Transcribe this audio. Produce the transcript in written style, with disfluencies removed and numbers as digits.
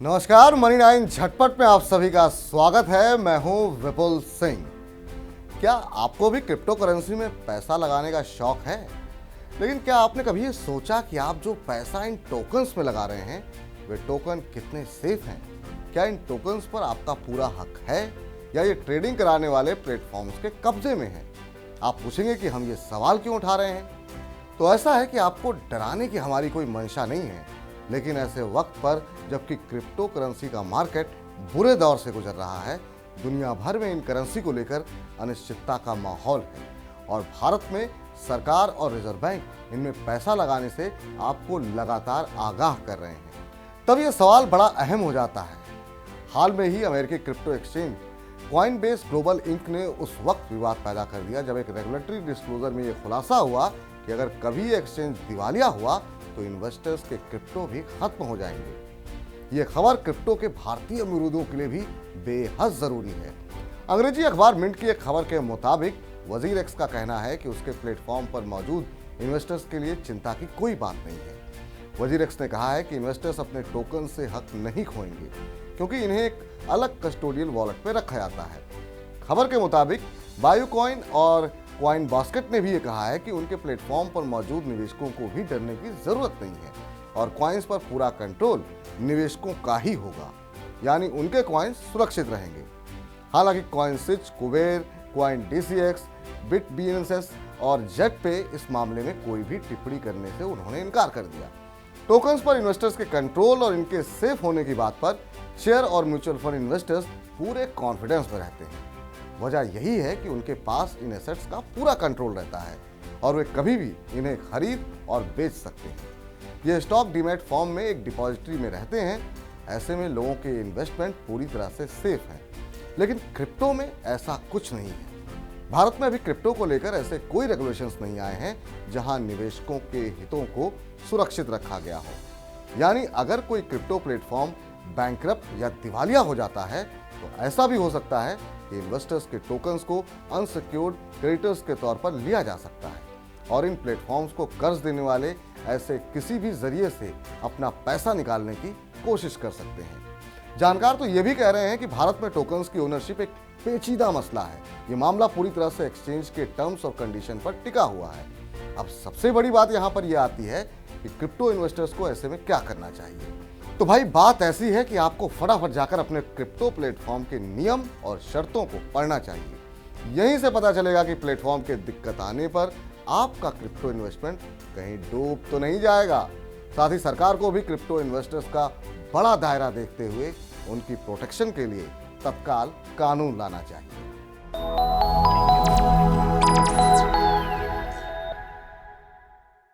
नमस्कार, मनी 9 झटपट में आप सभी का स्वागत है। मैं हूं विपुल सिंह। क्या आपको भी क्रिप्टो करेंसी में पैसा लगाने का शौक है? लेकिन क्या आपने कभी ये सोचा कि आप जो पैसा इन टोकन्स में लगा रहे हैं वे टोकन कितने सेफ हैं? क्या इन टोकन्स पर आपका पूरा हक है या ये ट्रेडिंग कराने वाले प्लेटफॉर्म्स के कब्जे में है? आप पूछेंगे कि हम ये सवाल क्यों उठा रहे हैं? तो ऐसा है कि आपको डराने की हमारी कोई मंशा नहीं है, लेकिन ऐसे वक्त पर जबकि क्रिप्टो करेंसी का मार्केट बुरे दौर से गुजर रहा है, दुनिया भर में इन करेंसी को लेकर अनिश्चितता का माहौल है और भारत में सरकार और रिजर्व बैंक इनमें पैसा लगाने से आपको लगातार आगाह कर रहे हैं। तब यह सवाल बड़ा अहम हो जाता है। हाल में ही अमेरिकी crypto exchange Coinbase Global Inc ने उस वक्त विवाद पैदा कर दिया जब एक रेगुलेटरी डिस्क्लोजर में यह खुलासा हुआ कि अगर कभी एक्सचेंज दिवालिया हुआ तो इन्वेस्टर्स के क्रिप्टो भी खत्म हो जाएंगे। ये खबर क्रिप्टो के भारतीय अमरूदों के लिए भी बेहद जरूरी है। अंग्रेजी अखबार मिंट की एक खबर के मुताबिक वजीर एक्स का कहना है कि उसके प्लेटफॉर्म पर मौजूद इन्वेस्टर्स के लिए चिंता की कोई बात नहीं है। वजीर एक्स ने कहा है कि इन्वेस्टर्स अपने टोकन से हक नहीं खोएंगे क्योंकि इन्हें एक अलग कस्टोडियल वॉलेट में रखा जाता है। खबर के मुताबिक बायोकॉइन और कॉइन बास्केट ने भी ये कहा है कि उनके प्लेटफॉर्म पर मौजूद निवेशकों को भी डरने की जरूरत नहीं है और कॉइन्स पर पूरा कंट्रोल निवेशकों का ही होगा, यानी उनके कॉइन्स सुरक्षित रहेंगे। हालांकि कॉइनस्विच, कुबेर, कॉइन DCX, बिटबीएनएस और जेट पे इस मामले में कोई भी टिप्पणी करने से उन्होंने इनकार कर दिया। टोकन्स पर इन्वेस्टर्स के कंट्रोल और इनके सेफ होने की बात पर शेयर और म्यूचुअल फंड इन्वेस्टर्स पूरे कॉन्फिडेंस में रहते हैं। वजह यही है कि उनके पास इन एसेट्स का पूरा कंट्रोल रहता है और वे कभी भी इन्हें खरीद और बेच सकते हैं। ये स्टॉक डीमैट फॉर्म में एक डिपॉजिटरी में रहते हैं। ऐसे में लोगों के इन्वेस्टमेंट पूरी तरह से सेफ हैं। लेकिन क्रिप्टो में ऐसा कुछ नहीं है। भारत में अभी क्रिप्टो को लेकर ऐसे कोई रेगुलेशंस नहीं आए हैं जहां निवेशकों के हितों को सुरक्षित रखा गया हो। यानी अगर कोई क्रिप्टो प्लेटफॉर्म बैंकरप्ट या दिवालिया हो जाता है तो ऐसा भी हो सकता है कि इन्वेस्टर्स के टोकन्स को अनसिक्योर्ड क्रेडिटर्स के तौर पर लिया जा सकता है और इन प्लेटफॉर्म्स को कर्ज देने वाले ऐसे किसी भी जरिए से अपना पैसा निकालने की कोशिश कर सकते हैं। जानकार तो ये भी कह रहे हैं कि भारत में टोकन्स की ओनरशिप एक पेचीदा मसला है। ये मामला पूरी तरह से एक्सचेंज के टर्म्स और कंडीशन पर टिका हुआ है। अब सबसे बड़ी बात यहाँ पर यह आती है कि क्रिप्टो इन्वेस्टर्स को ऐसे में क्या करना चाहिए। तो भाई बात ऐसी है कि आपको फटाफट जाकर अपने क्रिप्टो प्लेटफॉर्म के नियम और शर्तों को पढ़ना चाहिए। यहीं से पता चलेगा कि प्लेटफॉर्म के दिक्कत आने पर आपका क्रिप्टो इन्वेस्टमेंट कहीं डूब तो नहीं जाएगा। साथ ही सरकार को भी क्रिप्टो इन्वेस्टर्स का बड़ा दायरा देखते हुए उनकी प्रोटेक्शन के लिए तत्काल कानून लाना चाहिए।